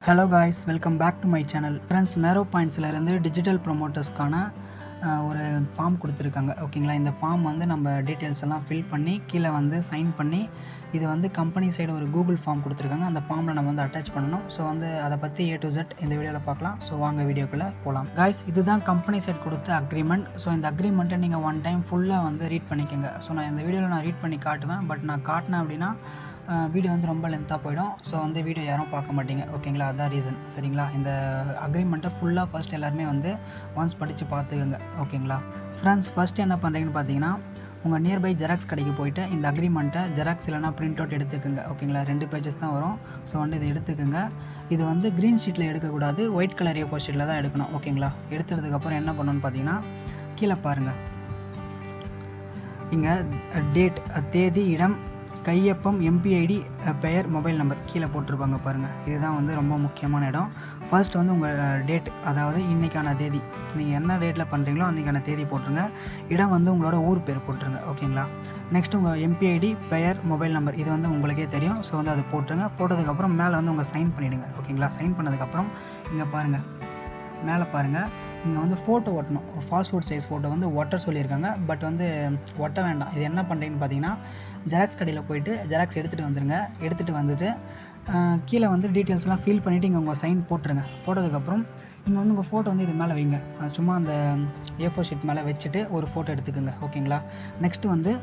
Hello guys, welcome back to my channel. Friends, மேரோ பாயிண்ட்ஸ்லேருந்து digital ப்ரொமோட்டர்ஸ்க்கான ஒரு ஃபார்ம் கொடுத்துருக்காங்க. ஓகேங்களா, இந்த ஃபார்ம் வந்து நம்ம டீட்டெயில்ஸ் எல்லாம் ஃபில் பண்ணி கீழே வந்து சைன் பண்ணி, இது வந்து கம்பெனி சைடு ஒரு கூகுள் ஃபார்ம் கொடுத்துருக்காங்க. அந்த ஃபார்மில் நம்ம வந்து அட்டாச் பண்ணணும். ஸோ வந்து அதை பற்றி A to Z இந்த வீடியோவில் பார்க்கலாம். ஸோ வாங்க வீடியோக்குள்ளே போகலாம். காய்ஸ், இதுதான் கம்பெனி சைடு கொடுத்த அக்ரிமெண்ட். ஸோ இந்த அக்ரிமெண்ட்டை நீங்கள் ஒன் டைம் ஃபுல்லாக வந்து ரீட் பண்ணிக்கோங்க. ஸோ நான் இந்த வீடியோவில் ரீட் பண்ணி காட்டுவேன். பட் நான் காட்டினேன் அப்படின்னா வீடியோ வந்து ரொம்ப லென்த்தாக போயிடும். ஸோ வந்து வீடியோ யாரும் பார்க்க மாட்டீங்க. ஓகேங்களா, அதான் ரீசன். சரிங்களா, இந்த அக்ரிமெண்ட்டை ஃபுல்லாக ஃபஸ்ட் எல்லாருமே வந்து ஒன்ஸ் படித்து பார்த்துக்கோங்க. ஓகேங்களா ஃப்ரெண்ட்ஸ், ஃபஸ்ட்டு என்ன பண்ணுறீங்கன்னு பார்த்தீங்கன்னா, உங்கள் நியர்பை ஜெராக்ஸ் கடைக்கு போயிட்டு இந்த அக்ரிமெண்ட்டை ஜெராக்ஸ் இல்லைனா பிரிண்ட் அவுட் எடுத்துக்கோங்க. ஓகேங்களா, 2 பேஜஸ் தான் வரும். ஸோ வந்து இதை எடுத்துக்கோங்க. இது வந்து க்ரீன் ஷீட்டில் எடுக்கக்கூடாது, ஒயிட் கலர் A4 ஷீட்டில் தான் எடுக்கணும். ஓகேங்களா, எடுத்ததுக்கப்புறம் என்ன பண்ணணும்னு பார்த்தீங்கன்னா, கீழே பாருங்கள், இங்கே டேட், தேதி, இடம், கையொப்பம், MPID, பெயர், மொபைல் நம்பர் கீழே போட்டிருப்பாங்க பாருங்கள். இதுதான் வந்து ரொம்ப முக்கியமான இடம். ஃபர்ஸ்ட் வந்து உங்கள் டேட், அதாவது இன்றைக்கான தேதி, நீங்கள் என்ன டேட்டில் பண்ணுறீங்களோ அன்றைக்கான தேதி போட்டுருங்க. இடம் வந்து உங்களோட ஊர் பேர் போட்டுருங்க. ஓகேங்களா, நெக்ஸ்ட் உங்கள் MPID, பெயர், மொபைல் நம்பர் இது வந்து உங்களுக்கே தெரியும். ஸோ வந்து அது போட்டுருங்க. போட்டதுக்கப்புறம் மேலே வந்து உங்கள் சைன் பண்ணிவிடுங்க. ஓகேங்களா, சைன் பண்ணதுக்கப்புறம் இங்கே பாருங்கள், மேலே பாருங்கள், இங்கே வந்து ஃபோட்டோ ஒட்டணும். பாஸ்போர்ட் சைஸ் ஃபோட்டோ வந்து ஒட்ட சொல்லியிருக்காங்க. பட் வந்து ஒட்ட வேண்டாம். இது என்ன பண்ணுறீங்கன்னு பார்த்தீங்கன்னா, ஜெராக்ஸ் கடையில் போயிட்டு ஜெராக்ஸ் எடுத்துகிட்டு வந்துடுங்க. எடுத்துகிட்டு வந்துட்டு கீழே வந்து டீட்டெயில்ஸ்லாம் ஃபில் பண்ணிவிட்டு இங்கே உங்கள் சைன் போட்டுருங்க. போட்டதுக்கப்புறம் இங்கே வந்து உங்கள் ஃபோட்டோ வந்து இது மேலே வைங்க. சும்மா அந்த A4 ஷீட் மேலே வச்சுட்டு ஒரு ஃபோட்டோ எடுத்துக்கோங்க. ஓகேங்களா, நெக்ஸ்ட்டு வந்து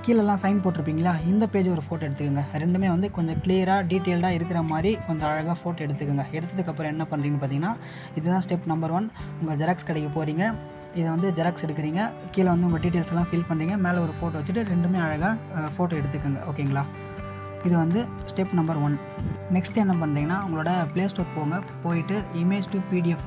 கீழெல்லாம் சைன் போட்டிருப்பீங்களா, இந்த பேஜ் ஒரு ஃபோட்டோ எடுத்துக்கோங்க. ரெண்டுமே வந்து கொஞ்சம் கிளியராக டீட்டெயில்டாக இருக்கிற மாதிரி கொஞ்சம் அழகாக ஃபோட்டோ எடுத்துக்கோங்க. எடுத்ததுக்கப்புறம் என்ன பண்ணுறீங்கன்னு பார்த்தீங்கன்னா, இதுதான் ஸ்டெப் நம்பர் 1. உங்கள் ஜெராக்ஸ் கடைக்கு போகிறீங்க, இதை வந்து ஜெராக்ஸ் எடுக்கிறீங்க, கீழே வந்து உங்கள் டீட்டெயில்ஸ் எல்லாம் ஃபில் பண்ணுறீங்க, மேலே ஒரு ஃபோட்டோ வச்சுட்டு ரெண்டுமே அழகாக ஃபோட்டோ எடுத்துக்கோங்க. ஓகேங்களா, இது வந்து ஸ்டெப் நம்பர் 1. நெக்ஸ்ட் என்ன பண்ணுறீங்கன்னா, உங்களோட ப்ளே ஸ்டோர் போங்க. போயிட்டு இமேஜ் டு PDF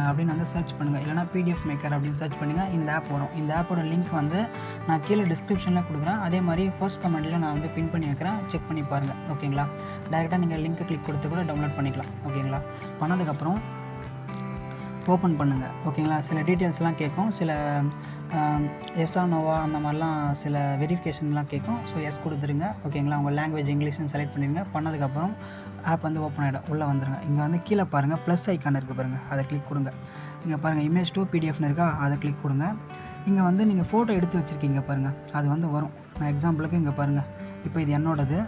அப்படின்னு வந்து சர்ச் பண்ணுங்கள். இல்லைனா PDF மேக்கர் அப்படின்னு சர்ச் பண்ணுங்கள். இந்த ஆப் வரும். இந்த ஆப்போட லிங்க் வந்து நான் கீழே டிஸ்கிரிப்ஷனில் கொடுக்குறேன். அதே மாதிரி ஃபர்ஸ்ட் கமெண்ட்டில் நான் வந்து பின் பண்ணி வைக்கிறேன். செக் பண்ணி பாருங்கள். ஓகேங்களா, டேரெக்டாக நீங்கள் லிங்க்கை கிளிக் கொடுத்து கூட டவுன்லோட் பண்ணிக்கலாம். ஓகேங்களா, பண்ணதுக்கப்புறம் ஓப்பன் பண்ணுங்கள். ஓகேங்களா, சில டீட்டெயில்ஸ்லாம் கேட்கும், சில எஸ்ஸா நோவா அந்த மாதிரிலாம் சில வெரிஃபிகேஷன்லாம் கேட்கும். ஸோ எஸ் கொடுத்துருங்க. ஓகேங்களா, உங்கள் லாங்குவேஜ் இங்கிலீஷ்னு செலக்ட் பண்ணிடுங்க. பண்ணதுக்கப்புறம் ஆப் வந்து ஓப்பன் ஆகிடும். உள்ளே வந்துடுங்க. இங்கே வந்து கீழே பாருங்கள், ப்ளஸ் ஐக்கான் இருக்குது பாருங்கள், அதை கிளிக் கொடுங்க. இங்கே பாருங்கள், இமேஜ் டு PDFன்னு இருக்கா, அதை கிளிக் கொடுங்க. இங்கே வந்து நீங்கள் ஃபோட்டோ எடுத்து வச்சுருக்கீங்க பாருங்கள், அது வந்து வரும். நான் எக்ஸாம்பிளுக்கு இங்கே பாருங்கள், இப்போ இது என்னோடது,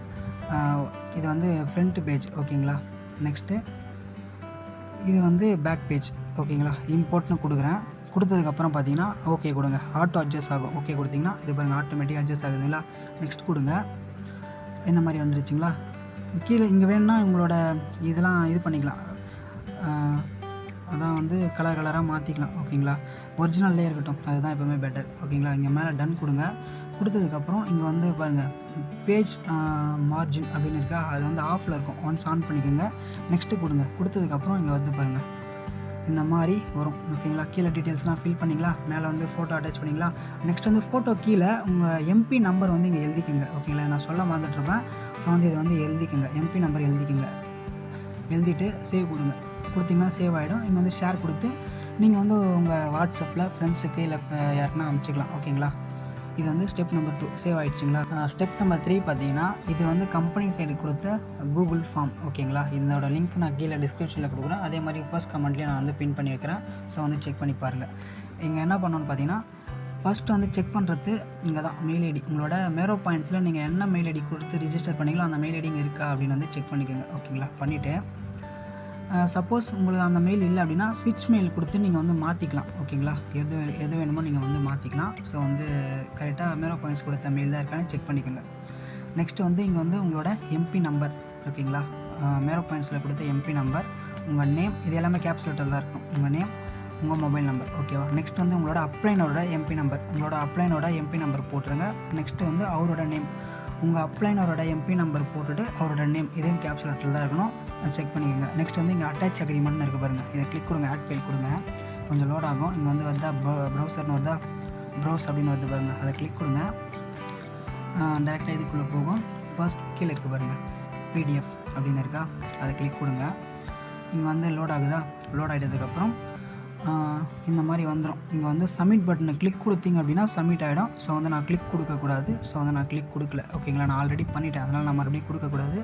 இது வந்து ஃப்ரண்ட் பேஜ். ஓகேங்களா, நெக்ஸ்ட்டு இது வந்து பேக் பேஜ். ஓகேங்களா, இம்போர்ட்னு கொடுக்குறேன். கொடுத்ததுக்கப்புறம் பார்த்தீங்கன்னா ஓகே கொடுங்க. ஆட்டோ அட்ஜஸ்ட் ஆகும். ஓகே கொடுத்தீங்கன்னா இது பாருங்கள், ஆட்டோமேட்டிக்காக அட்ஜஸ்ட் ஆகுதுங்களா. நெக்ஸ்ட் கொடுங்க. இந்த மாதிரி வந்துருச்சுங்களா. கீழே இங்கே வேணும்னா உங்களோட இதெல்லாம் இது பண்ணிக்கலாம். அதான் வந்து கலர் கலராக மாற்றிக்கலாம். ஓகேங்களா, ஒரிஜினல்லே இருக்கட்டும், அதுதான் எப்போவுமே பெட்டர். ஓகேங்களா, இங்கே மேலே டன் கொடுங்க. கொடுத்ததுக்கப்புறம் இங்கே வந்து பாருங்கள், பேஜ் மார்ஜின் அப்படின்னு இருக்கா, அது வந்து ஆஃபில் இருக்கும். ஒன்ஸ் ஆன் பண்ணிக்கோங்க. நெக்ஸ்ட்டு கொடுங்க. கொடுத்ததுக்கப்புறம் இங்கே வந்து பாருங்கள், இந்த மாதிரி வரும். ஓகேங்களா, கீழே டீட்டெயில்ஸ்லாம் ஃபில் பண்ணிங்களா, மேலே வந்து ஃபோட்டோ அட்டாச் பண்ணிங்களா. நெக்ஸ்ட் வந்து ஃபோட்டோ கீழே உங்கள் MP நம்பர் வந்து இங்கே எழுதிக்கோங்க. ஓகேங்களா, நான் சொல்ல மறந்துட்டுருப்பேன். ஸோ வந்து இதை வந்து எழுதிக்கோங்க, MP நம்பர் எழுதிக்கோங்க. எழுதிட்டு சேவ் கொடுங்க. கொடுத்தீங்கன்னா சேவ் ஆகிடும். இங்கே வந்து ஷேர் கொடுத்து நீங்கள் வந்து உங்கள் வாட்ஸ்அப்பில் ஃப்ரெண்ட்ஸுக்கு இல்லை யாருக்குன்னா அனுப்பிச்சிக்கலாம். ஓகேங்களா, இது வந்து ஸ்டெப் நம்பர் 2 சேவ் ஆகிடுச்சிங்களா. ஸ்டெப் நம்பர் 3 பார்த்தீங்கன்னா, இது வந்து கம்பெனி சைடு கொடுத்த கூகுள் ஃபார்ம். ஓகேங்களா, இதோட லிங்க் நான் கீழே டிஸ்கிரிப்ஷனில் கொடுக்குறேன். அதே மாதிரி ஃபர்ஸ்ட் கமெண்ட்லேயே நான் வந்து பின் பண்ணி வைக்கிறேன். ஸோ வந்து செக் பண்ணி பாருங்கள். இங்கே என்ன பண்ணணும்னு பார்த்தீங்கன்னா, ஃபஸ்ட்டு வந்து செக் பண்ணுறது இங்கே தான் மெயில் ஐடி. உங்களோட மேரோ பாயிண்ட்ஸில் நீங்கள் என்ன மெயில் ஐடி கொடுத்து ரிஜிஸ்டர் பண்ணீங்களோ அந்த மெயில் ஐடி இங்கே இருக்கா அப்படின்னு வந்து செக் பண்ணிக்கோங்க. ஓகேங்களா, பண்ணிவிட்டு சப்போஸ் உங்களுக்கு அந்த மெயில் இல்லை அப்படின்னா ஸ்விட்ச் மெயில் கொடுத்து நீங்கள் வந்து மாற்றிக்கலாம். ஓகேங்களா, எது வேணுமோ நீங்கள் வந்து மாற்றிக்கலாம். ஸோ வந்து கரெக்டாக மேரோ பாயிண்ட்ஸ் கொடுத்த மெயில் தான் இருக்கான்னு செக் பண்ணிக்கோங்க. நெக்ஸ்ட்டு வந்து இங்கே வந்து உங்களோட MP நம்பர். ஓகேங்களா, மேரோ பாயிண்ட்ஸில் கொடுத்த MP நம்பர், உங்கள் நேம், இது எல்லாமே கேப்ஸ் லெட்டர் தான் இருக்கும். உங்கள் நேம், உங்கள் மொபைல் நம்பர். ஓகேவா, நெக்ஸ்ட் வந்து உங்களோட அப்ளைனோட MP நம்பர், உங்களோட அப்ளைனோட MP நம்பர் போட்டுருங்க. நெக்ஸ்ட்டு வந்து அவரோட நேம், உங்கள் அப்ளைனரோட MP நம்பர் போட்டுட்டு அவரோட நேம், இதையும் கேப்ஸ் லெட்டரில் தான் இருக்கணும். செக் பண்ணிக்கோங்க. நெக்ஸ்ட் வந்து இங்கே அட்டாச் அக்ரிமெண்ட்னு இருக்குது பாருங்கள், இதை கிளிக் கொடுங்க. ஆட் ஃபைல் கொடுங்க. கொஞ்சம் லோட் ஆகும். இங்கே வந்து வந்தால் ப்ரௌசர்னு வந்தால் ப்ரௌஸ் அப்படின்னு வருது பாருங்கள், அதை கிளிக் கொடுங்க. டேரெக்டாக இதுக்குள்ளே போகும். ஃபர்ஸ்ட் கீழே இருக்குது பாருங்கள், PDF அப்படின்னு இருக்கா, அதை கிளிக் கொடுங்க. இங்கே வந்து லோட் ஆகுதா. லோட் ஆகிட்டதுக்கப்புறம் இந்த மாதிரி வந்துடும். இங்கே வந்து சப்மிட் பட்டனை கிளிக் கொடுத்தீங்க அப்படின்னா சப்மிட் ஆகிடும். ஸோ வந்து நான் கிளிக் கொடுக்கக்கூடாது. ஸோ வந்து நான் கிளிக் கொடுக்கல. ஓகேங்களா, நான் ஆல்ரெடி பண்ணிட்டேன். அதனால் நான் மறுபடியும் கொடுக்கக்கூடாது.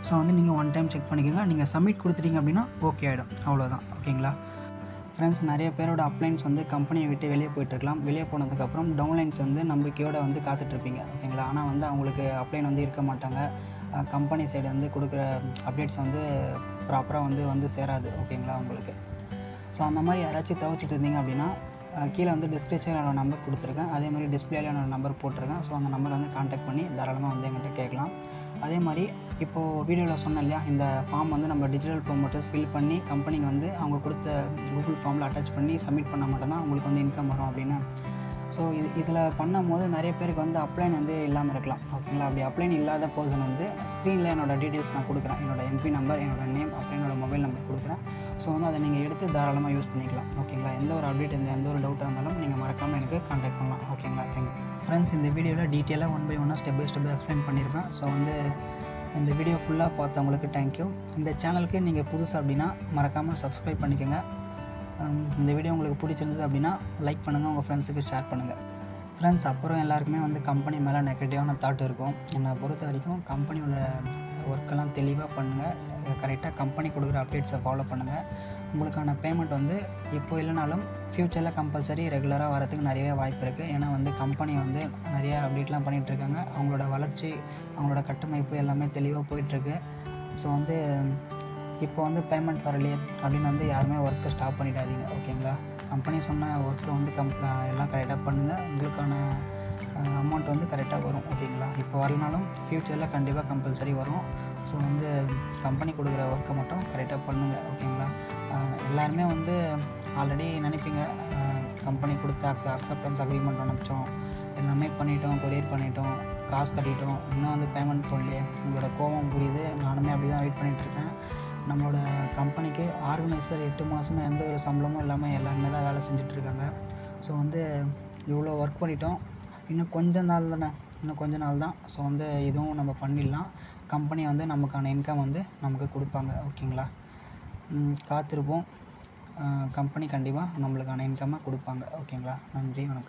ஸோ வந்து நீங்கள் ஒன் டைம் செக் பண்ணிக்கோங்க. நீங்கள் சப்மிட் கொடுத்துட்டீங்க அப்படின்னா ஓகே ஆகிடும். அவ்வளோதான். ஓகேங்களா ஃப்ரெண்ட்ஸ், நிறைய பேரோட அப்ளைன்ஸ் வந்து கம்பெனியை விட்டு வெளியே போயிட்டுருக்கலாம். வெளியே போனதுக்கப்புறம் டவுன்லைன்ஸ் வந்து நம்பிக்கையோடு வந்து காத்துட்ருப்பீங்க. ஓகேங்களா, ஆனால் வந்து அவங்களுக்கு அப்ளைன் வந்து இருக்க மாட்டாங்க. கம்பெனி சைடு வந்து கொடுக்குற அப்டேட்ஸ் வந்து ப்ராப்பராக வந்து சேராது. ஓகேங்களா உங்களுக்கு. ஸோ அந்த மாதிரி யாராச்சும் தவிச்சிட்டு இருந்தீங்க அப்படின்னா கீழே வந்து டிஸ்கிரிப்ஷனில் என்னோட நம்பர் கொடுத்துருக்கேன். அதே மாதிரி டிஸ்பிளேல என்னோடய நம்பர் போட்டிருக்கேன். ஸோ அந்த நம்பரை வந்து கான்டாக்ட் பண்ணி தாராளமாக வந்து என்கிட்ட கேட்கலாம். அதே மாதிரி இப்போது வீடியோவில் சொன்னேன் இல்லையா, இந்த ஃபார்ம் வந்து நம்ம டிஜிட்டல் ப்ரொமோட்டர்ஸ் ஃபில் பண்ணி கம்பெனிக்கு வந்து அவங்க கொடுத்த கூகுள் ஃபார்மில் அட்டாச் பண்ணி சப்மிட் பண்ணால் மட்டும்தான் உங்களுக்கு வந்து இன்கம் வரும் அப்படின்னு. ஸோ இதில் பண்ணும்போது நிறைய பேருக்கு வந்து அப்ளைன் வந்து இல்லாமல் இருக்கலாம். ஓகேங்களா, அப்படி அப்ளைன் இல்லாத பர்சன் வந்து ஸ்க்ரீனில் என்னோடய டீட்டெயில்ஸ் நான் கொடுக்குறேன். என்னோடய எம்பி நம்பர், என்னோடய நேம், அப்புறம் என்னோடய மொபைல் நம்பர் கொடுக்குறேன். ஸோ வந்து அதை நீங்கள் எடுத்து தாராளமாக யூஸ் பண்ணிக்கலாம். ஓகேங்களா, எந்த ஒரு அப்டேட் எந்த ஒரு டவுட்டாக இருந்தாலும் நீங்கள் மறக்காமல் எனக்கு கான்டாக்ட் பண்ணலாம். ஓகேங்களா, தேங்க்யூ ஃப்ரெண்ட்ஸ். இந்த வீடியோவில் டீட்டெயிலாக ஒன் பை ஒன்னாக ஸ்டெப் பை ஸ்டெப் எக்ஸ்பிளைன் பண்ணியிருப்பேன். ஸோ வந்து இந்த வீடியோ ஃபுல்லாக பார்த்தவங்களுக்கு தேங்க்யூ. இந்த சேனலுக்கு நீங்கள் புதுசு அப்படின்னா மறக்காமல் சப்ஸ்கிரைப் பண்ணிக்கோங்க. இந்த வீடியோ உங்களுக்கு பிடிச்சிருந்தது அப்படின்னா லைக் பண்ணுங்கள், உங்கள் ஃப்ரெண்ட்ஸுக்கு ஷேர் பண்ணுங்கள். ஃப்ரெண்ட்ஸ், அப்புறம் எல்லாருக்குமே வந்து கம்பெனி மேலே நெகட்டிவான தாட் இருக்கும். என்னை பொறுத்த வரைக்கும் கம்பெனியோட ஒர்க்கெல்லாம் தெளிவாக பண்ணுங்கள். கரெக்டாக கம்பெனி கொடுக்குற அப்டேட்ஸை ஃபாலோ பண்ணுங்கள். உங்களுக்கான பேமெண்ட் வந்து இப்போ இல்லைனாலும் ஃப்யூச்சரில் கம்பல்சரி ரெகுலராக வரதுக்கு நிறையவே வாய்ப்பு இருக்குது. ஏன்னா வந்து கம்பெனி வந்து நிறையா அப்டேட்லாம் பண்ணிகிட்ருக்காங்க. அவங்களோட வளர்ச்சி, அவங்களோட கட்டமைப்பு எல்லாமே தெளிவாக போயிட்டுருக்கு. ஸோ வந்து இப்போ வந்து பேமெண்ட் வரலையே அப்படின்னு வந்து யாருமே ஒர்க்கை ஸ்டாப் பண்ணிடாதீங்க. ஓகேங்களா, கம்பெனி சொன்ன ஒர்க்கை வந்து எல்லாம் கரெக்டாக பண்ணுங்கள். உங்களுக்கான அமௌண்ட் வந்து கரெக்டாக வரும். ஓகேங்களா, இப்போ வரலனாலும் ஃப்யூச்சரில் கண்டிப்பாக கம்பல்சரி வரும். ஸோ வந்து கம்பெனி கொடுக்குற ஒர்க்கை மட்டும் கரெக்டாக பண்ணுங்கள். ஓகேங்களா, எல்லாருமே வந்து ஆல்ரெடி நினைப்பீங்க கம்பெனி கொடுத்த அக்செப்டன்ஸ் அக்ரிமெண்ட் அனுப்பிச்சோம், எல்லாமே பண்ணிட்டோம், கொரியர் பண்ணிட்டோம், காசு கட்டிட்டோம், இன்னும் வந்து பேமெண்ட் பண்ணலையே. உங்களோட கோபம் புரியுது. நானுமே அப்படி தான் வெயிட் பண்ணிகிட்ருக்கேன். நம்மளோட கம்பெனிக்கு ஆர்கனைசர் 8 மாதமாக எந்த ஒரு சம்பளமும் இல்லாமல் எல்லாருமே தான் வேலை செஞ்சிட்ருக்காங்க. ஸோ வந்து இவ்வளோ ஒர்க் பண்ணிட்டோம். இன்னும் கொஞ்ச நாள் தானே, இன்னும் கொஞ்ச நாள் தான். ஸோ வந்து இதுவும் நம்ம பண்ணிடலாம். கம்பெனி வந்து நமக்கான இன்கம் வந்து நமக்கு கொடுப்பாங்க. ஓகேங்களா, காத்திருப்போம். கம்பெனி கண்டிப்பாக நம்மளுக்கான இன்கம்மை கொடுப்பாங்க. ஓகேங்களா, நன்றி, வணக்கம்.